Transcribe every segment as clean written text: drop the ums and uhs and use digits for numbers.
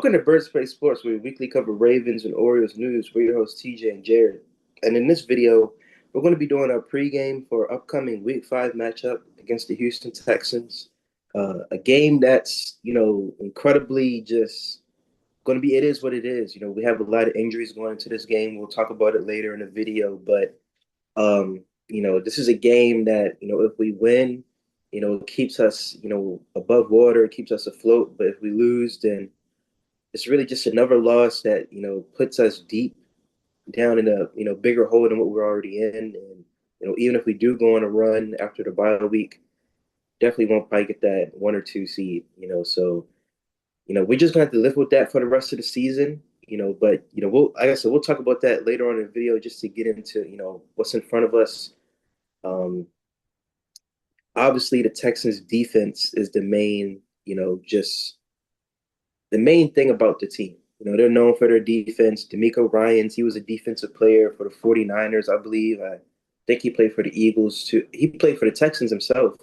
Welcome to Birds Play Sports, where we weekly cover Ravens and Orioles news. We're your hosts, TJ and Jared. And in this video, we're going to be doing our pregame for our upcoming Week 5 matchup against the Houston Texans. A game that's, incredibly just going to be, it is what it is. We have a lot of injuries going into this game. We'll talk about it later in the video. But, this is a game that, if we win, it keeps us, above water, it keeps us afloat. But if we lose, then it's really just another loss that puts us deep down in a bigger hole than what we're already in. And even if we do go on a run after the bye week, definitely won't probably get that 1 or 2 seed. So we're just gonna have to live with that for the rest of the season. But we'll like I said, we'll talk about that later on in the video just to get into what's in front of us. Um, Obviously, the Texans defense is the main just the main thing about the team. They're known for their defense. D'Amico Ryans, he was a defensive player for the 49ers, I believe. I think he played for the Eagles too. He played for the Texans himself.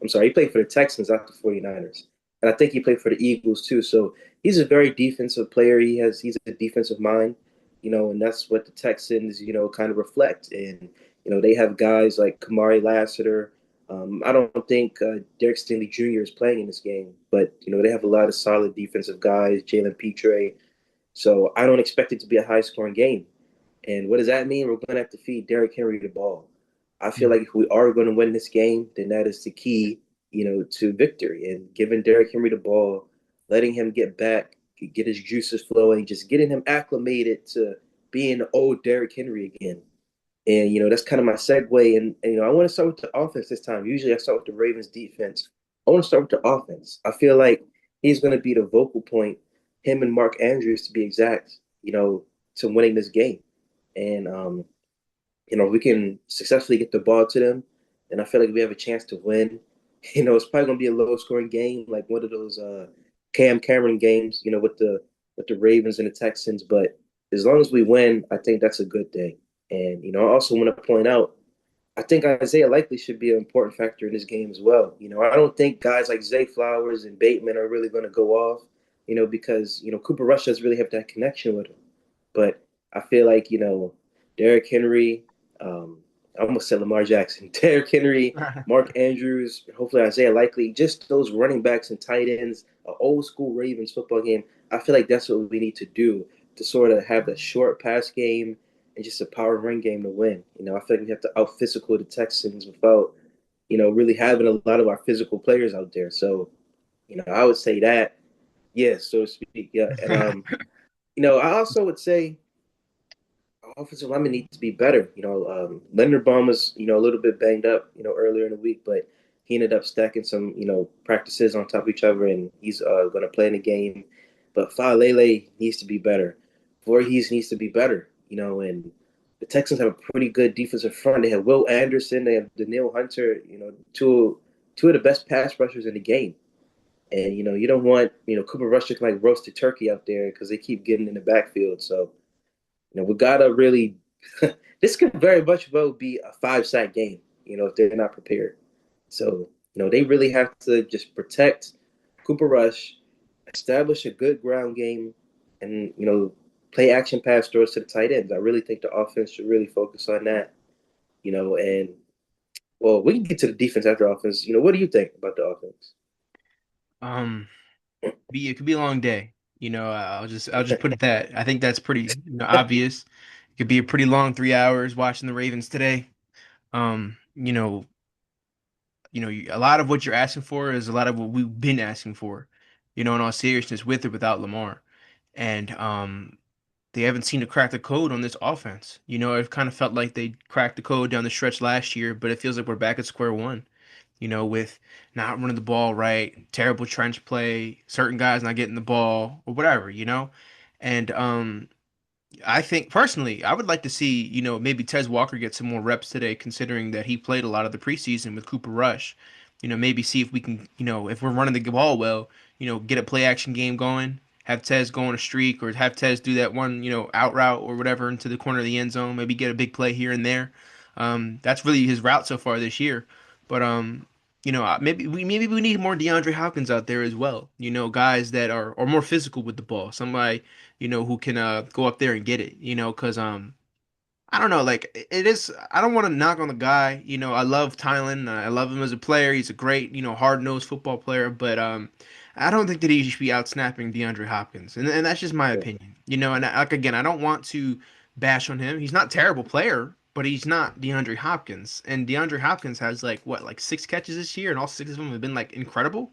I'm sorry, he played for the Texans, not the 49ers. And I think he played for the Eagles too. So he's a very defensive player. He's a defensive mind, and that's what the Texans, kind of reflect. And, they have guys like Kamari Lassiter. I don't think Derek Stingley Jr. is playing in this game, but they have a lot of solid defensive guys, Jalen Petre. So I don't expect it to be a high scoring game. And what does that mean? We're going to have to feed Derrick Henry the ball. I feel like if we are going to win this game, then that is the key, to victory. And giving Derrick Henry the ball, letting him get back, get his juices flowing, just getting him acclimated to being the old Derrick Henry again. And that's kind of my segue. And I want to start with the offense this time. Usually I start with the Ravens defense. I want to start with the offense. I feel like he's going to be the vocal point, him and Mark Andrews to be exact, to winning this game. And we can successfully get the ball to them, and I feel like we have a chance to win. It's probably gonna be a low scoring game, like one of those Cam Cameron games, with the Ravens and the Texans. But as long as we win, I think that's a good thing. And I also want to point out, I think Isaiah Likely should be an important factor in this game as well. I don't think guys like Zay Flowers and Bateman are really going to go off, because Cooper Rush doesn't really have that connection with him. But I feel like Derrick Henry, I almost said Lamar Jackson, Derrick Henry, Mark Andrews, hopefully Isaiah Likely, just those running backs and tight ends, an old school Ravens football game. I feel like that's what we need to do to sort of have a short pass game and just a power run game to win. I feel like we have to out physical the Texans without, really having a lot of our physical players out there. So, I would say that, yes, so to speak. Yeah. And I also would say offensive linemen need to be better. Leonard Baum was, a little bit banged up, earlier in the week, but he ended up stacking some, practices on top of each other, and he's going to play in the game. But Faalele needs to be better. Voorhees needs to be better, and the Texans have a pretty good defensive front. They have Will Anderson, they have Daniil Hunter, two of the best pass rushers in the game. And, you don't want, Cooper Rush looking like roasted turkey out there because they keep getting in the backfield. So, we gotta really. This could very much well be a 5-sack game. If they're not prepared. So they really have to just protect Cooper Rush, establish a good ground game, and play action pass throws to the tight ends. I really think the offense should really focus on that. And well, we can get to the defense after offense. What do you think about the offense? Um, it could be a long day. I'll just put it that. I think that's pretty obvious. It could be a pretty long 3 hours watching the Ravens today. Um, you know, a lot of what you're asking for is a lot of what we've been asking for. In all seriousness, with or without Lamar, and they haven't seemed to crack the code on this offense. It kind of felt like they cracked the code down the stretch last year, but it feels like we're back at square one. With not running the ball right, terrible trench play, certain guys not getting the ball or whatever. And I think personally, I would like to see, maybe Tez Walker get some more reps today, considering that he played a lot of the preseason with Cooper Rush. Maybe see if we can, if we're running the ball well, get a play action game going, have Tez go on a streak, or have Tez do that one, out route or whatever into the corner of the end zone, maybe get a big play here and there. That's really his route so far this year. But Maybe we need more DeAndre Hopkins out there as well. Guys that are more physical with the ball. Somebody, who can go up there and get it. Because I don't know, like it is. I don't want to knock on the guy. I love Tylen. I love him as a player. He's a great, hard-nosed football player. But I don't think that he should be out snapping DeAndre Hopkins, and that's just my Yeah, opinion. And like again, I don't want to bash on him. He's not a terrible player, but he's not DeAndre Hopkins. And DeAndre Hopkins has like what, like 6 catches this year, and all 6 of them have been like incredible.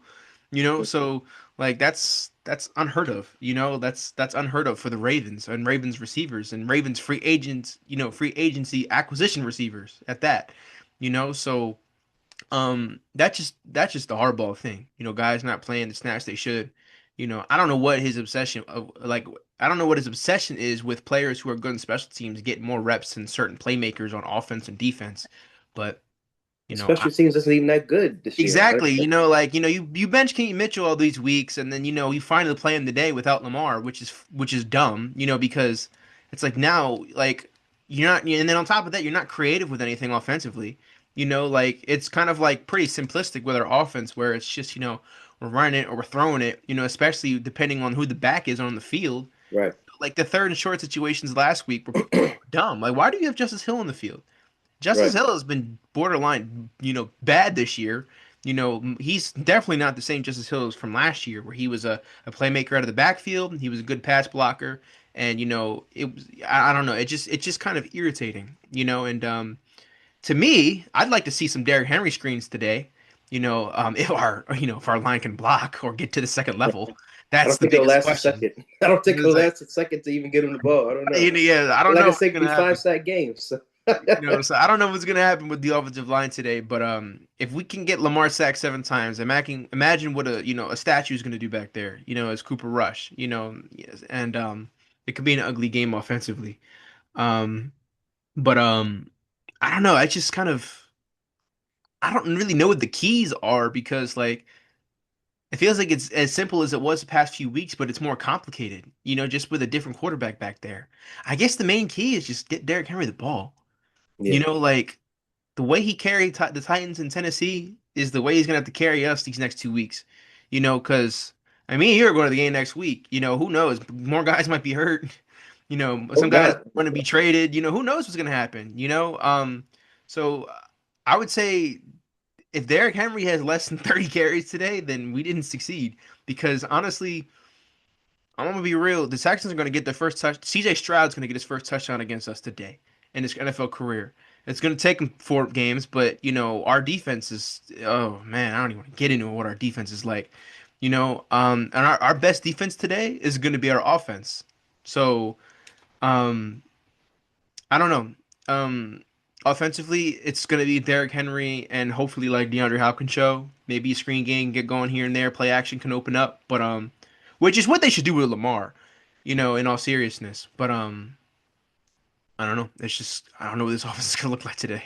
So like that's unheard of. That's unheard of for the Ravens and Ravens receivers and Ravens free agents, free agency acquisition receivers at that. So that's just the hardball thing. Guys not playing the snaps they should. I don't know what his obsession of like I don't know what his obsession is with players who are good in special teams getting more reps than certain playmakers on offense and defense. But you know, special teams isn't even that good this year. exactly. You bench Keaton Mitchell all these weeks, and then you finally play him today without Lamar, which is dumb. Because it's like now, like you're not, and then on top of that, you're not creative with anything offensively. Like it's kind of like pretty simplistic with our offense, where it's just we're running it or we're throwing it. Especially depending on who the back is on the field. Right, Like the third and short situations last week were dumb. Like why do you have Justice Hill on the field? Justice right. Hill has been borderline, bad this year. He's definitely not the same Justice Hill as from last year, where he was a playmaker out of the backfield. He was a good pass blocker, and it was I don't know. It's just kind of irritating, and to me, I'd like to see some Derrick Henry screens today. If our line can block or get to the second level, I that's don't the think it'll biggest last a question. second. I don't think it'll Because like, last a second to even get him the ball. I don't know. yeah, I don't Like know I what's said, it could gonna be five happen. sack games. So. So I don't know what's gonna happen with the offensive line today, but if we can get Lamar sacked 7 times, imagine what a statue is gonna do back there, as Cooper Rush, yes, and it could be an ugly game offensively. Um, but I don't know. I don't really know what the keys are because like it feels like it's as simple as it was the past few weeks, but it's more complicated, just with a different quarterback back there. I guess the main key is just get Derrick Henry the ball. Yeah. Like the way he carried the Titans in Tennessee is the way he's gonna have to carry us these next 2 weeks. Because I mean, you're going to the game next week. Who knows? More guys might be hurt. Oh Some guys God. want to be traded. Who knows what's gonna happen? So I would say if Derrick Henry has less than 30 carries today, then we didn't succeed. Because honestly, I'm gonna be real. The Texans are gonna get their first touch. CJ Stroud's gonna get his first touchdown against us today in his NFL career. It's gonna take him 4 games, but our defense is. Oh man, I don't even want to get into what our defense is like. And our best defense today is gonna be our offense. So, um, I don't know. Offensively, it's gonna be Derrick Henry and hopefully like DeAndre Hopkins show. Maybe a screen game, get going here and there. Play action can open up, but which is what they should do with Lamar. In all seriousness. But I don't know. It's just I don't know what this offense is gonna look like today.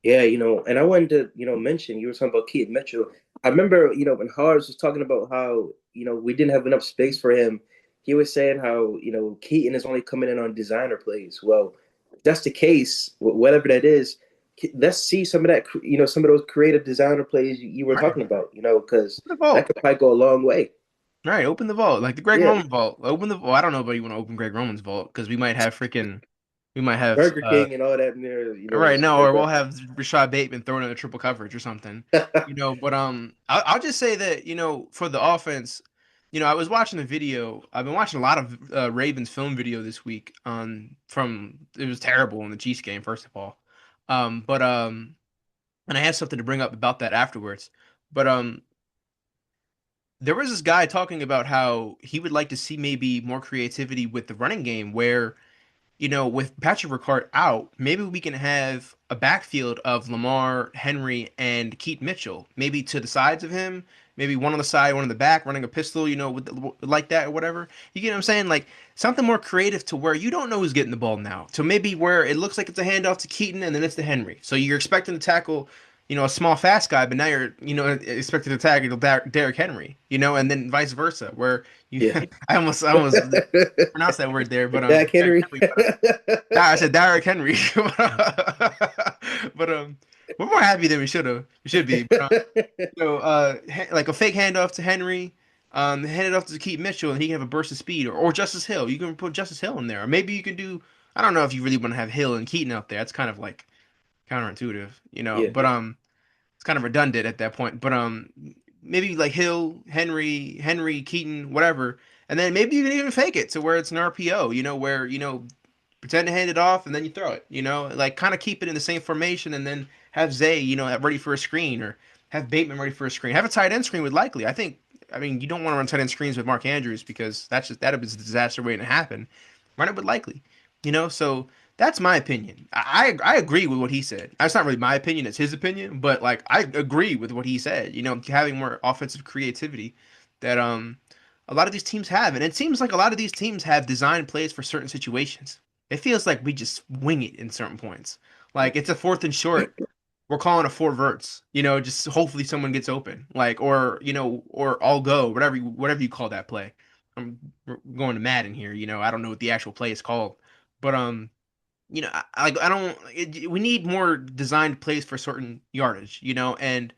Yeah, and I wanted to, mention you were talking about Keaton Mitchell. I remember, when Hards was talking about how, we didn't have enough space for him. He was saying how, Keaton is only coming in on designer plays. Well, if that's the case, whatever that is, let's see some of that, some of those creative designer plays you were Right. talking about, because Open the that vault. could probably go a long way. Right. Open the vault. Like the Greg Yeah, Roman vault. Open the vault. I don't know if you want to open Greg Roman's vault because we might have Burger King and all that in there, right, stuff no, like or we'll that. have Rashad Bateman throwing in a triple coverage or something. But I'll just say that, for the offense, I was watching a video. I've been watching a lot of Ravens film video this week from it was terrible in the Chiefs game, first of all. But and I have something to bring up about that afterwards. But there was this guy talking about how he would like to see maybe more creativity with the running game where with Patrick Ricard out, maybe we can have a backfield of Lamar, Henry, and Keaton Mitchell. Maybe to the sides of him, maybe one on the side, one on the back, running a pistol, like that or whatever. You get what I'm saying? Like something more creative to where you don't know who's getting the ball now. To maybe where it looks like it's a handoff to Keaton and then it's to Henry. So you're expecting to tackle, a small fast guy, but now you're, expected to tackle Derrick Henry, and then vice versa, where you, Yeah. I almost pronounce that word there, but Jack Derrick Henry. Henry. I said Derrick Henry, but We're more happy than we should have. We should be. Like a fake handoff to Henry, hand it off to Keith Mitchell, and he can have a burst of speed, or Justice Hill. You can put Justice Hill in there, or maybe you can do. I don't know if you really want to have Hill and Keaton out there. That's kind of like counterintuitive, Yeah, But it's kind of redundant at that point. But maybe like Hill, Henry, Keaton, whatever, and then maybe you can even fake it to where it's an RPO, where pretend to hand it off and then you throw it, like kind of keep it in the same formation and then have Zay, ready for a screen or have Bateman ready for a screen. Have a tight end screen with Likely. I mean, you don't want to run tight end screens with Mark Andrews because that is a disaster waiting to happen. Run it with Likely, so that's my opinion. I agree with what he said. That's not really my opinion; it's his opinion. But like, I agree with what he said. Having more offensive creativity that a lot of these teams have, and it seems like a lot of these teams have designed plays for certain situations. It feels like we just wing it in certain points. Like it's a fourth and short, we're calling a four verts. Just hopefully someone gets open. Like or all go, whatever you call that play. I'm going to Madden here. I don't know what the actual play is called, but I don't. We need more designed plays for certain yardage. And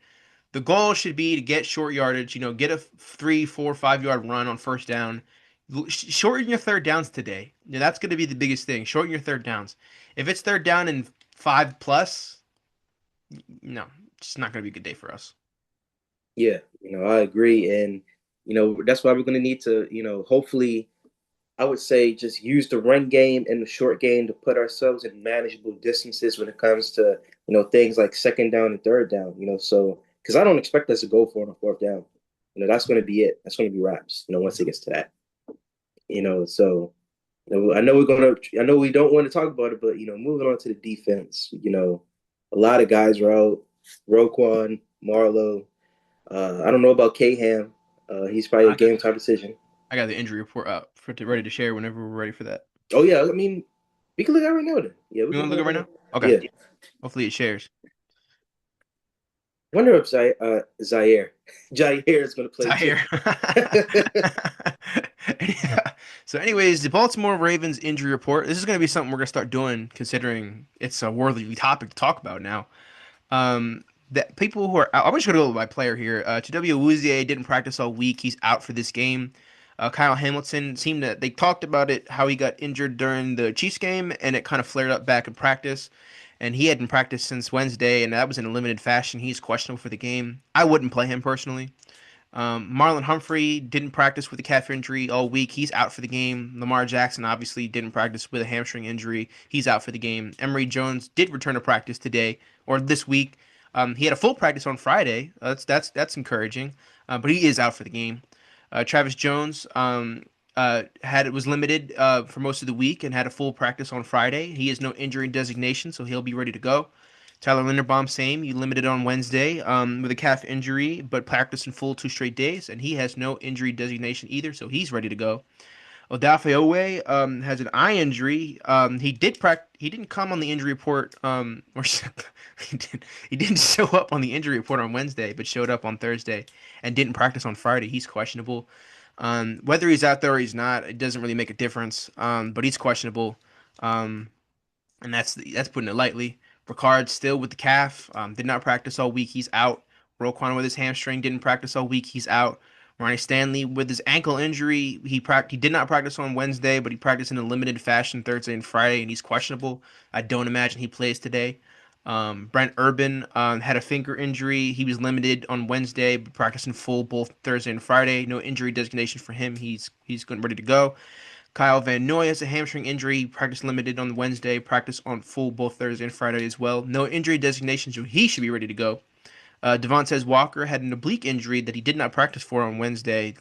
the goal should be to get short yardage, get a 3, 4, 5 yard run on first down. Shorten your third downs today. That's going to be the biggest thing. Shorten your third downs. If it's third down and 5 plus, no, it's not going to be a good day for us. yeah, I agree, and that's why we're going to need to, hopefully, I would say just use the run game and the short game to put ourselves in manageable distances when it comes to, things like second down and third down, so because I don't expect us to go for it on fourth down. That's going to be it. That's going to be wraps, once it gets to that, so I know we don't want to talk about it, but moving on to the defense, a lot of guys are out. Roquan, Marlowe. I don't know about K-Ham. He's probably a I got game time decision. I got the injury report up ready to share whenever we're ready for that. Oh yeah, I mean, we can look at it right now then. Yeah, we You can want to look go at it ahead. right now? Okay. Yeah. Hopefully it shares. Wonder if Zaire Jair is going to play too. Zaire. Yeah. So, anyways, the Baltimore Ravens injury report. This is going to be something we're going to start doing, considering it's a worthy topic to talk about now. That people who are out, I'm just going to go by player here. Chidobe Awuzie didn't practice all week. He's out for this game. Kyle Hamilton seemed that they talked about it, how he got injured during the Chiefs game, and it kind of flared up back in practice. And he hadn't practiced since Wednesday, and that was in a limited fashion. He's questionable for the game. I wouldn't play him personally. Marlon Humphrey didn't practice with a calf injury all week. He's out for the game. Lamar Jackson obviously didn't practice with a hamstring injury. He's out for the game. Emory Jones did return to practice today or this week. He had a full practice on Friday. That's encouraging, but he is out for the game. Travis Jones had was limited for most of the week and had a full practice on Friday. He has no injury designation, so he'll be ready to go. Tyler Linderbaum, same. He limited on Wednesday with a calf injury, but practiced in full 2 straight days, and he has no injury designation either, so he's ready to go. Odafe Owe has an eye injury. He didn't come on the injury report, or he didn't show up on the injury report on Wednesday, but showed up on Thursday and didn't practice on Friday. He's questionable. Whether he's out there or he's not, it doesn't really make a difference. But he's questionable. Um, and that's putting it lightly. Ricard still with the calf, did not practice all week. He's out. Roquan with his hamstring didn't practice all week. He's out. Ronnie Stanley with his ankle injury, he did not practice on Wednesday, but he practiced in a limited fashion Thursday and Friday, and he's questionable. I don't imagine he plays today. Brent Urban had a finger injury. He was limited on Wednesday, but practiced in full both Thursday and Friday. No injury designation for him. He's ready to go. Kyle Van Noy has a hamstring injury. Practice limited on Wednesday. Practice on full both Thursday and Friday as well. No injury designation, so he should be ready to go. Devontae Walker had an oblique injury that he did not practice for on Wednesday.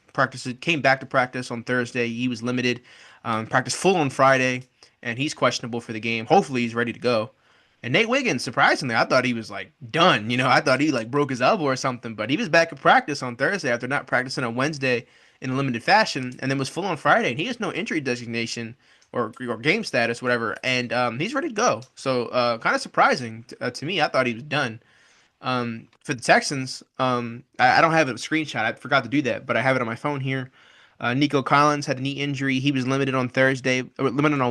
Came back to practice on Thursday. He was limited. Practiced full on Friday, and he's questionable for the game. Hopefully, he's ready to go. And Nate Wiggins, surprisingly, I thought he was like done. I thought he like broke his elbow or something, but he was back at practice on Thursday after not practicing on Wednesday in a limited fashion, and then was full on Friday. And he has no injury designation or game status, whatever, and he's ready to go. So kind of surprising to me. I thought he was done. For the Texans, I don't have a screenshot. I forgot to do that, but I have it on my phone here. Nico Collins had a knee injury. He was limited on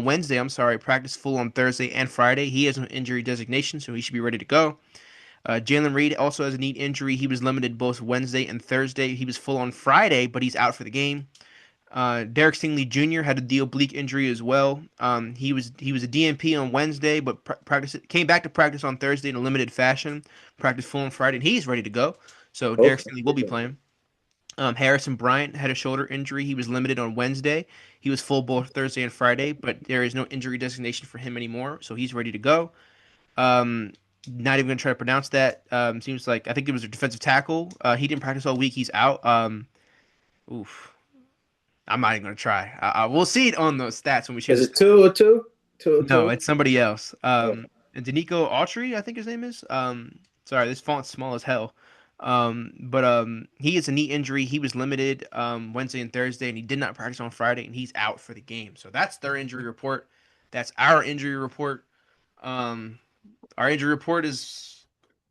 Wednesday. I'm sorry. Practiced full on Thursday and Friday. He has an injury designation, so he should be ready to go. Jalen Reed also has a knee injury. He was limited both Wednesday and Thursday. He was full on Friday, but he's out for the game. Derek Stingley Jr. had a the oblique injury as well. He was a DNP on Wednesday, but came back to practice on Thursday in a limited fashion. Practiced full on Friday, and he's ready to go. So Derek Okay. Stingley will be playing. Harrison Bryant had a shoulder injury. He was limited on Wednesday. He was full both Thursday and Friday, but there is no injury designation for him anymore, so he's ready to go. Um, Not even gonna try to pronounce that. Seems like I think it was a defensive tackle. He didn't practice all week. He's out. Oof. I'm not even gonna try. We'll see it on those stats when we share Is the it stats. 202? No, 202? it's somebody else. Oh, And Danico Autry, I think his name is. Sorry, this font's small as hell. But he has a knee injury. He was limited Wednesday and Thursday, and he did not practice on Friday, and he's out for the game. So that's their injury report. That's our injury report. Um, our injury report is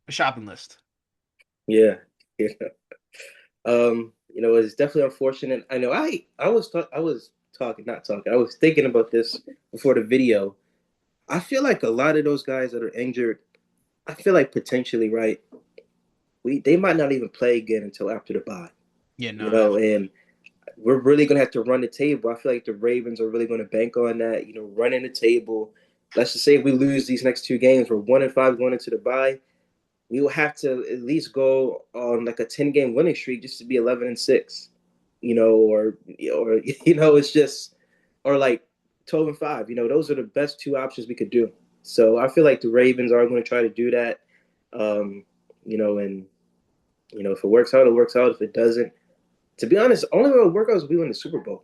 a shopping list. yeah. Yeah. It's definitely unfortunate. I know I was talking, not talking. I was thinking about this before the video. I feel like a lot of those guys that are injured, I feel like potentially, right, they might not even play again until after the bye. Yeah, no, And we're really gonna have to run the table. I feel like the Ravens are really gonna bank on that, running the table. Let's just say if we lose these next two games, we're 1-5 going into the bye. We will have to at least go on like a 10-game winning streak just to be 11-6, or it's just or like 12-5. Those are the best two options we could do. So I feel like the Ravens are going to try to do that. And if it works out, it works out. If it doesn't, to be honest, the only way it'll work out is we win the Super Bowl.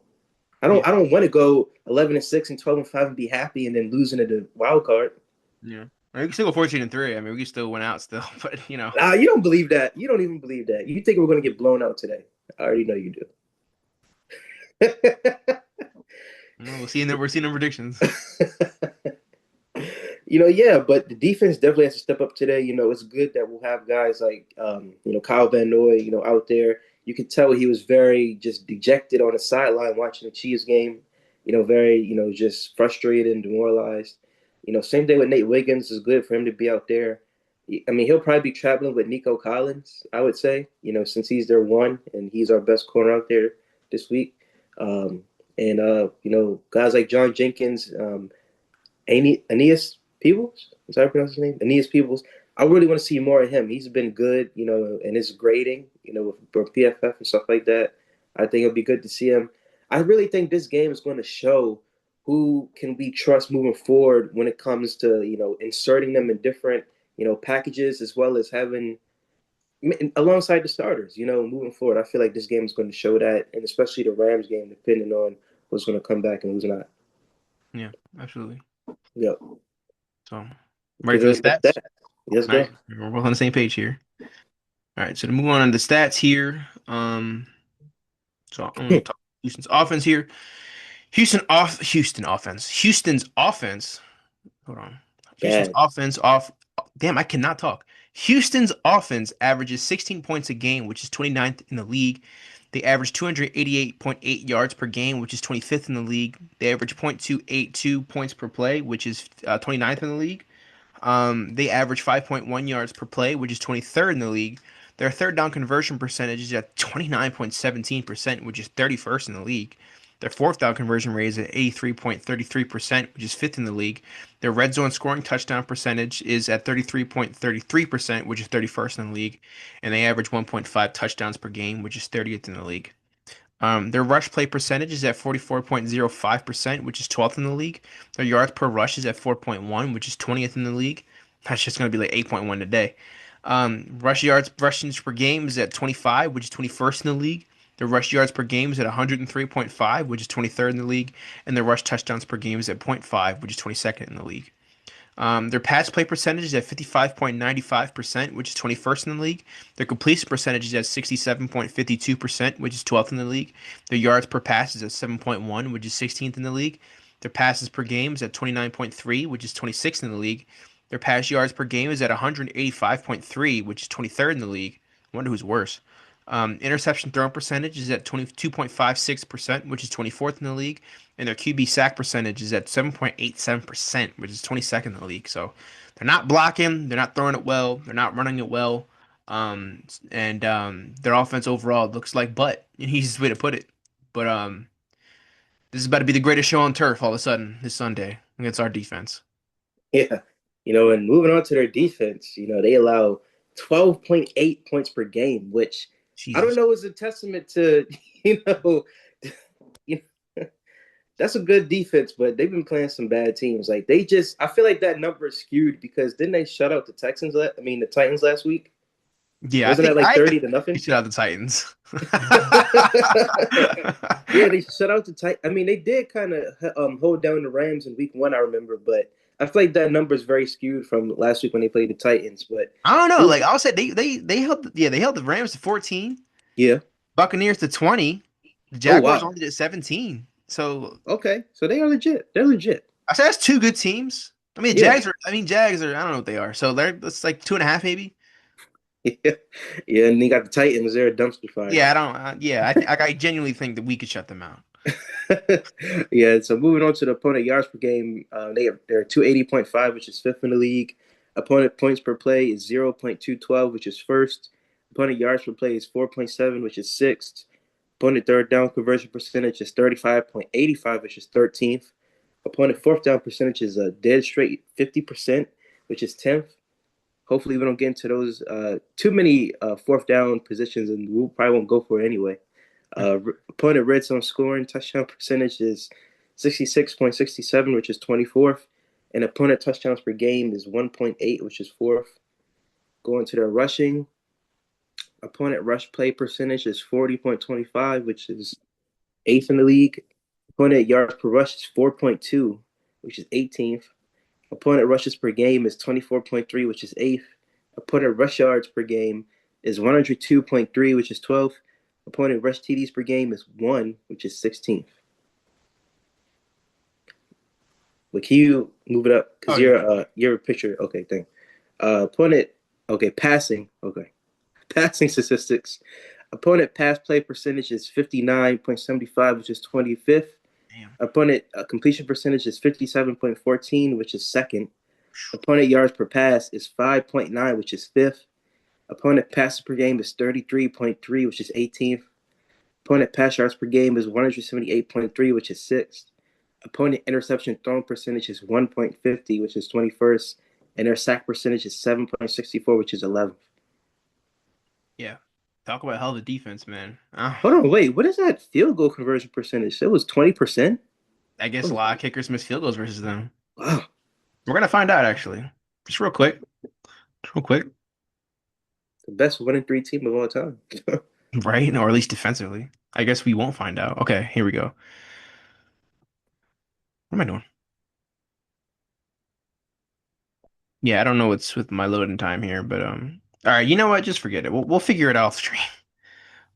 I yeah, don't I don't want to go 11-6 and 12-5 and be happy and then losing to the wild card. yeah. I mean, we can still go 14-3. I mean, we can still win out still, but Nah, you don't believe that. You don't even believe that. You think we're going to get blown out today? I already know you do. we'll see. We're seeing the predictions. Yeah, but the defense definitely has to step up today. It's good that we'll have guys like, Kyle Van Noy, out there. You could tell he was very just dejected on the sideline watching the Chiefs game. Very, just frustrated and demoralized. Same thing with Nate Wiggins. It's good for him to be out there. I mean, he'll probably be traveling with Nico Collins, I would say, since he's their one and he's our best corner out there this week. And guys like John Jenkins, Aeneas Peebles. Is that how I pronounce his name? Aeneas Peebles. I really want to see more of him. He's been good, in his grading, with PFF and stuff like that. I think it'll be good to see him. I really think this game is going to show who can we trust moving forward when it comes to, inserting them in different, packages as well as having alongside the starters, moving forward. I feel like this game is going to show that, and especially the Rams game, depending on who's going to come back and who's not. Yeah, absolutely. Yep. So, ready Give for the it a stats? stat. Let's All go. right, we're both on the same page here. All right, so to move on to the stats here. So I'm gonna talk Houston's offense here. Houston offense. Houston's offense. Hold on. Houston's Bad. offense off. Damn, I cannot talk. Houston's offense averages 16 points a game, which is 29th in the league. They average 288.8 yards per game, which is 25th in the league. They average 0.282 points per play, which is 29th in the league. They average 5.1 yards per play, which is 23rd in the league. Their third down conversion percentage is at 29.17%, which is 31st in the league. Their fourth down conversion rate is at 83.33%, which is fifth in the league. Their red zone scoring touchdown percentage is at 33.33%, which is 31st in the league. And they average 1.5 touchdowns per game, which is 30th in the league. Their rush play percentage is at 44.05%, which is 12th in the league. Their yards per rush is at 4.1, which is 20th in the league. That's just going to be like 8.1 today. Rushing per game is at 25, which is 21st in the league. Their rush yards per game is at 103.5, which is 23rd in the league. And their rush touchdowns per game is at zero point 0.5, which is 22nd in the league. Their pass play percentage is at 55.95%, which is 21st in the league. Their completion percentage is at 67.52%, which is 12th in the league. Their yards per pass is at 7.1, which is 16th in the league. Their passes per game is at 29.3, which is 26th in the league. Their pass yards per game is at 185.3, which is 23rd in the league. I wonder who's worse. Interception throwing percentage is at 22.56%, which is 24th in the league, and their QB sack percentage is at 7.87%, which is 22nd in the league. So they're not blocking, they're not throwing it well, they're not running it well, and their offense overall looks like butt. Easiest way to put it. But this is about to be the greatest show on turf all of a sudden this Sunday against our defense. Yeah. And moving on to their defense, they allow 12.8 points per game, which I don't Jesus. know is a testament to, you know, you that's a good defense, but they've been playing some bad teams. Like I feel like that number is skewed because didn't they shut out the the Titans last week? Yeah, I Wasn't that think like I 30 to we nothing? should have the Titans. Yeah, they shut out the Titans. They did kind of hold down the Rams in week one, I remember, but I feel like that number is very skewed from last week when they played the Titans. But I don't know. move, Like I'll say they held they held the Rams to 14, yeah. Buccaneers to 20, the Oh Jaguars wow. only did 17. So Okay, so they are legit. They're legit. I say that's two good teams. I mean, the Yeah, Jags are, I don't know what they are. So that's like two and a half maybe. yeah, yeah. And you got the Titans. They're a dumpster fire. Yeah, I don't. Yeah, I genuinely think that we could shut them out. Yeah, so moving on to the opponent yards per game, they're 280.5, which is fifth in the league. Opponent points per play is 0.212, which is first. Opponent yards per play is 4.7, which is sixth. Opponent third down conversion percentage is 35.85, which is 13th. Opponent fourth down percentage is a dead straight 50%, which is 10th. Hopefully, we don't get into those too many fourth down positions, and we probably won't go for it anyway. Opponent red zone scoring touchdown percentage is 66.67, which is 24th. And opponent touchdowns per game is 1.8, which is fourth. Going to their rushing, opponent rush play percentage is 40.25, which is eighth in the league. Opponent yards per rush is 4.2, which is 18th. Opponent rushes per game is 24.3, which is eighth. Opponent rush yards per game is 102.3, which is 12th. Opponent rush TDs per game is 1, which is 16th. But can you move it up? Oh Because yeah. you're a pitcher. Okay, thing. Opponent, okay, passing. Okay. Passing statistics. Opponent pass play percentage is 59.75, which is 25th. Damn. Opponent completion percentage is 57.14, which is second. Opponent yards per pass is 5.9, which is fifth. Opponent passes per game is 33.3, which is 18th. Opponent pass yards per game is 178.3, which is sixth. Opponent interception thrown percentage is 1.50, which is 21st. And their sack percentage is 7.64, which is 11th. Yeah. Talk about hell of a defense, man. Hold on, wait. What is that field goal conversion percentage? It was 20%? I guess a lot of kickers miss field goals versus them. Wow. We're gonna find out actually. Just real quick. Just real quick. The best 1-3 team of all time. Right? Or at least defensively. I guess we won't find out. Okay, here we go. What am I doing? Yeah, I don't know what's with my loading time here, but all right, you know what? Just forget it. We'll figure it out off stream.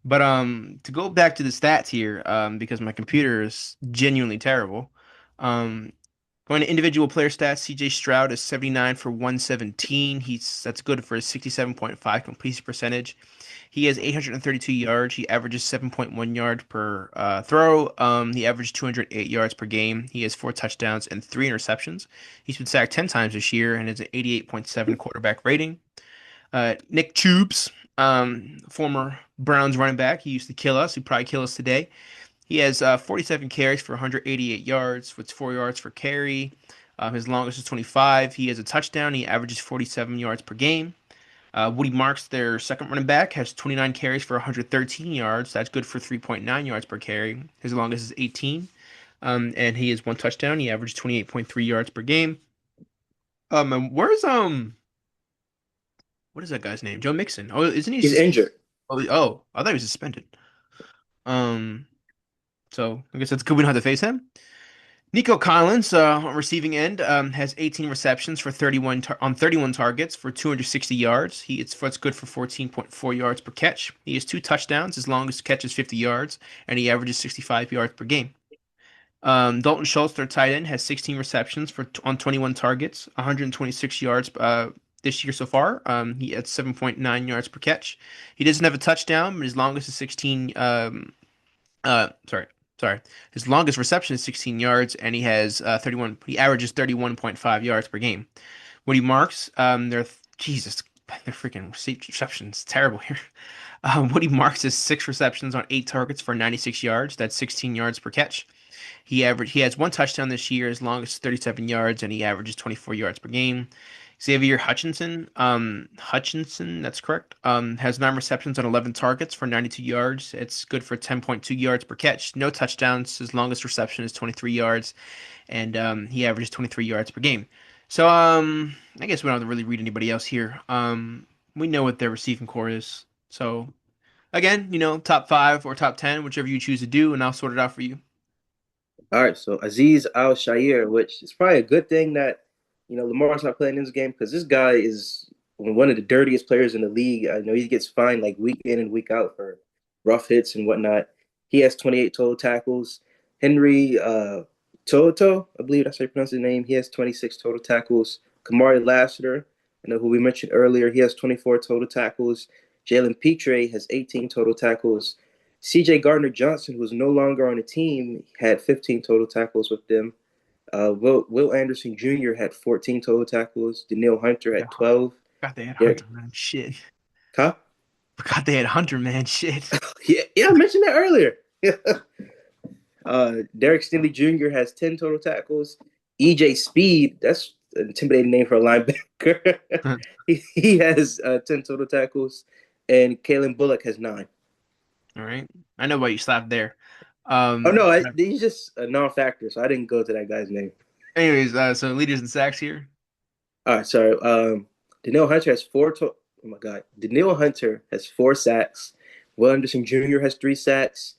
But to go back to the stats here, because my computer is genuinely terrible. Um Going to individual player stats, CJ Stroud is 79 for 117. That's good for a 67.5 completion percentage. He has 832 yards. He averages 7.1 yards per throw. He averages 208 yards per game. He has 4 touchdowns and 3 interceptions. He's been sacked 10 times this year and has an 88.7 quarterback rating. Nick Chubes, former Browns running back. He used to kill us. He'd probably kill us today. He has 47 carries for 188 yards, with 4 yards for carry. His longest is 25. He has a touchdown. He averages 47 yards per game. Woody Marks, their second running back, has 29 carries for 113 yards. That's good for 3.9 yards per carry. His longest is 18. And he has 1 touchdown. He averages 28.3 yards per game. And where's what is that guy's name? Joe Mixon. Oh, isn't he? He's injured. Oh, I thought he was suspended. Um, so I guess that's good. We don't have to face him. Nico Collins, on receiving end, has 18 receptions for 31 targets for 260 yards. It's good for 14.4 yards per catch. He has 2 touchdowns. His longest catch is 50 yards, and he averages 65 yards per game. Dalton Schultz, their tight end, has 16 receptions on 21 targets, 126 yards, this year so far. He had 7.9 yards per catch. He doesn't have a touchdown, but his longest is 16. Sorry, sorry. His longest reception is 16 yards, and he has 31. He averages 31.5 yards per game. Woody Marks, Jesus, they're freaking receptions terrible here. Woody Marks has 6 receptions on 8 targets for 96 yards. That's 16 yards per catch. He has 1 touchdown this year, as long as 37 yards, and he averages 24 yards per game. Xavier Hutchinson, that's correct, has 9 receptions on 11 targets for 92 yards. It's good for 10.2 yards per catch. No touchdowns. His longest reception is 23 yards, and he averages 23 yards per game. So I guess we don't have to really read anybody else here. We know what their receiving core is. So again, top 5 or top 10, whichever you choose to do, and I'll sort it out for you. All right, so Aziz Al Shair, which is probably a good thing that Lamar's not playing in this game because this guy is one of the dirtiest players in the league. I know he gets fined like week in and week out for rough hits and whatnot. He has 28 total tackles. Henry Toto, I believe that's how you pronounce his name. He has 26 total tackles. Kamari Lassiter, who we mentioned earlier, he has 24 total tackles. Jalen Petre has 18 total tackles. CJ Gardner Johnson, who's no longer on the team, had 15 total tackles with them. Will Anderson Jr. had 14 total tackles. Daniil Hunter Yeah, had 12. forgot they had Derek Hunter, man. Shit. Huh? Forgot they had Hunter, man. Shit. Yeah, I mentioned that earlier. Derek Stingley Jr. has 10 total tackles. EJ Speed, that's an intimidating name for a linebacker. All he has 10 total tackles. And Kalen Bullock has 9. right. I know why you slapped there. Oh, no, Yeah. he's just a non factor, so I didn't go to that guy's name. Anyways, so leaders in sacks here. All right, sorry. Daniil Hunter has oh my God. Daniil Hunter has 4 sacks. Will Anderson Jr. has 3 sacks.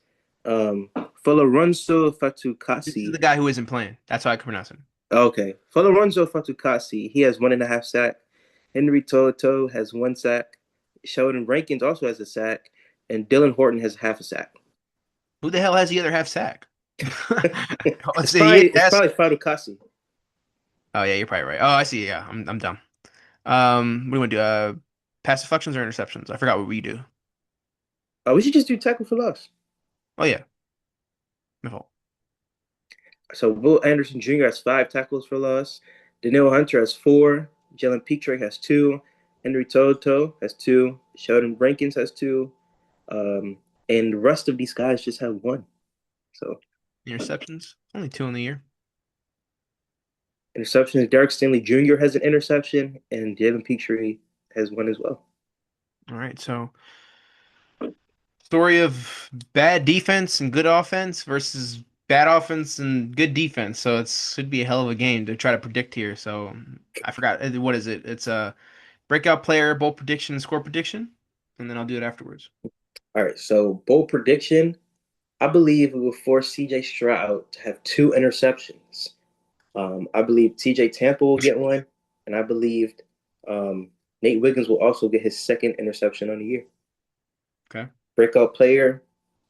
Folorunso This is the Fatukasi. guy who isn't playing. That's how I can pronounce him. Okay. Folorunso Fatukasi. He has 1.5 sacks. Henry Toto has 1 sack. Sheldon Rankins also has a sack. And Dylan Horton has half a sack. Who the hell has the other half sack? Oh, it's so he probably ain't it's asked. probably Fatukasi. Oh yeah, you're probably right. Oh, I see. Yeah, I'm dumb. What do you want to do? Pass deflections or interceptions? I forgot what we do. We should just do tackle for loss. Oh yeah, my fault. So Will Anderson Jr. has 5 tackles for loss. Daniil Hunter has 4. Jalen Petre has 2. Henry Toto has 2. Sheldon Rankins has 2. Um, and the rest of these guys just have 1. So Interceptions, only 2 in the year. interceptions. Derek Stanley Jr. has an interception, and Jalen Petre has 1 as well. All right, so story of bad defense and good offense versus bad offense and good defense. So it should be a hell of a game to try to predict here. So I forgot what is it? It's a breakout player, bold prediction, score prediction, and then I'll do it afterwards. All right. So bold prediction. I believe we will force CJ Stroud to have 2 interceptions. I believe TJ Tampa will get 1, and I believed Nate Wiggins will also get his second interception on the year. Okay. Breakout player,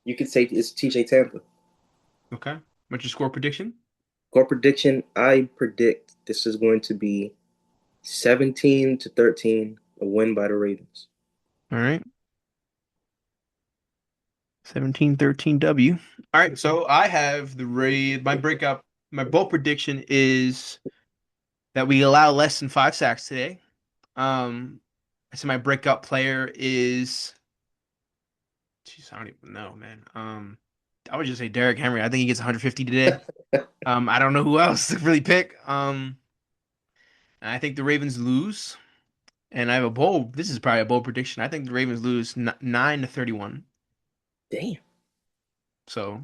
you could say it's TJ Tampa. Okay. What's your score prediction? Score prediction, I predict this is going to be 17-13, a win by the Ravens. All right. 17-13 W. All right, so I have my bold prediction is that we allow less than 5 sacks today. So my breakout player is, jeez, I don't even know, man. I would just say Derrick Henry. I think he gets 150 today. I don't know who else to really pick. I think the Ravens lose, and I have a bold. This is probably a bold prediction. I think the Ravens lose 9-31. Damn. So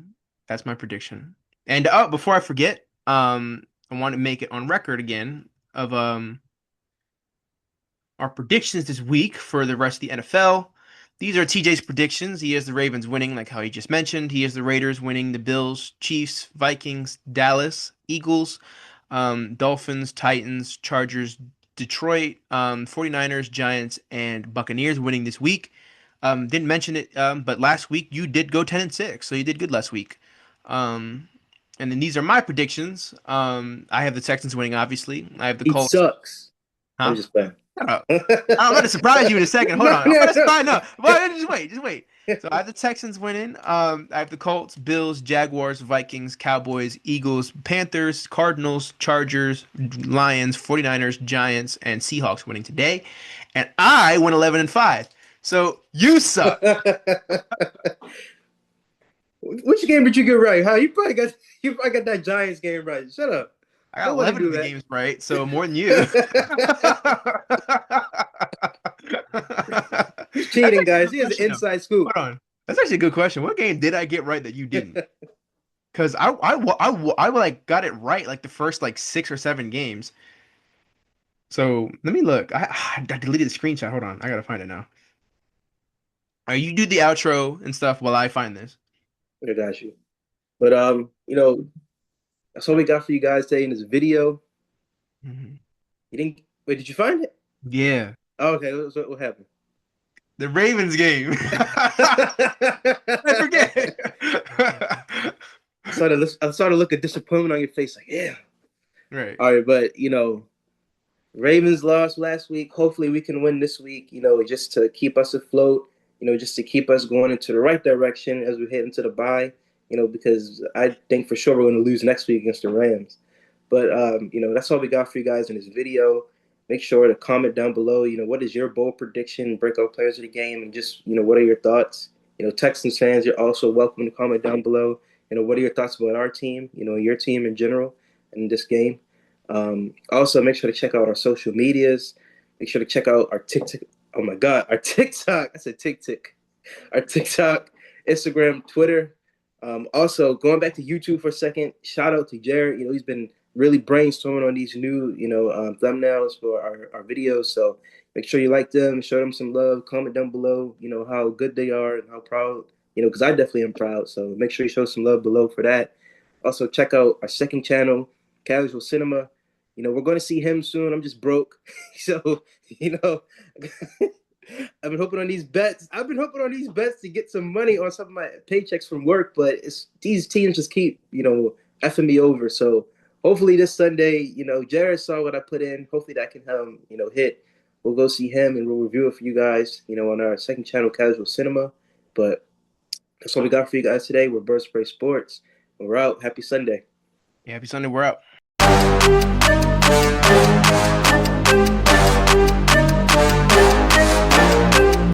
that's my prediction. And before I forget, I want to make it on record again of our predictions this week for the rest of the NFL. These are TJ's predictions. He has the Ravens winning, like how he just mentioned. He has the Raiders winning, the Bills, Chiefs, Vikings, Dallas, Eagles, Dolphins, Titans, Chargers, Detroit, 49ers, Giants, and Buccaneers winning this week. Didn't mention it, but last week you did go 10-6, so you did good last week. And then these are my predictions. I have the Texans winning, obviously. I have the He Colts. sucks. I'm Huh? just playing. Shut up. I'm gonna surprise you in a second. Hold No, on. I'm no, gonna no. surprise. No, well, just wait. Just wait. So I have the Texans winning. I have the Colts, Bills, Jaguars, Vikings, Cowboys, Eagles, Panthers, Cardinals, Chargers, Lions, 49ers, Giants, and Seahawks winning today. And I went 11-5. So you suck. Which game did you get right? Huh? You probably got that Giants game right. Shut up. I got Nobody 11 do of the that. games right, so more than you. He's That's cheating, actually a guys. good He has an question, though. inside scoop. Hold on. That's actually a good question. What game did I get right that you didn't? Because I like got it right like the first like 6 or 7 games. So let me look. I deleted the screenshot. Hold on, I gotta find it now. You do the outro and stuff while I find this. I got you. But that's all we got for you guys today in this video. Mhm. You didn't wait, did you find it? Yeah, Oh, okay, what happened? the Ravens game. I forget. I saw the look of disappointment on your face, like, yeah. Right. All right, but Ravens lost last week. Hopefully, we can win this week. Just to keep us afloat. Just to keep us going into the right direction as we head into the bye. Because I think for sure we're going to lose next week against the Rams. But that's all we got for you guys in this video. Make sure to comment down below. What is your bold prediction, breakout players of the game, and just what are your thoughts? Texans fans, you're also welcome to comment down below. What are your thoughts about our team? Your team in general in this game. Also, make sure to check out our social medias. Make sure to check out our TikTok. Oh my God, our TikTok. I said TikTok. Our TikTok, Instagram, Twitter. Also, going back to YouTube for a second, shout out to Jared. He's been really brainstorming on these new, thumbnails for our videos. So make sure you like them, show them some love, comment down below, how good they are and how proud, because I definitely am proud. So make sure you show some love below for that. Also, check out our second channel, Casual Cinema. We're going to see him soon. I'm just broke. So, I've been hoping on these bets. I've been hoping on these bets to get some money on some of my paychecks from work, but these teams just keep, effing me over. So hopefully this Sunday, Jared saw what I put in. Hopefully that can help him, hit. We'll go see him and we'll review it for you guys, on our second channel, Casual Cinema. But that's all we got for you guys today. We're Bird Spray Sports. And we're out. Happy Sunday. Yeah, happy Sunday. We're out.